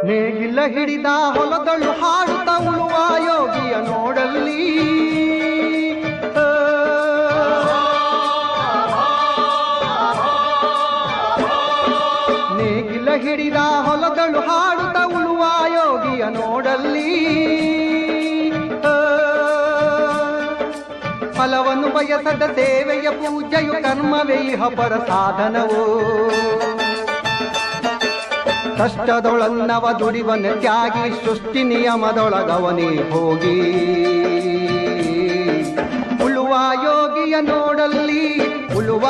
ನೇಗಿಲ ಹಿಡಿದ ಹೊಲದಳು ಹಾಡುತ್ತ ಉಳುವ ಯೋಗಿಯ ನೋಡಲ್ಲಿ ನೇಗಿಲ ಹಿಡಿದ ಹೊಲದಳು ಹಾಡುತ್ತ ಉಳುವ ಯೋಗಿಯ ನೋಡಲ್ಲಿ ಫಲವನ್ನು ಬಯಸದ ಸೇವೆಯ ಪೂಜೆಯು ಕರ್ಮವೇ ಇಹ ಪರ ಸಾಧನವೋ ಕಷ್ಟದೊಳನ್ನವ ದುಡಿವನ ತ್ಯಾಗಿ ಸೃಷ್ಟಿ ನಿಯಮದೊಳಗವನೇ ಹೋಗಿ ಉಳುವ ಯೋಗಿಯ ನೋಡಲ್ಲಿ ಉಳುವ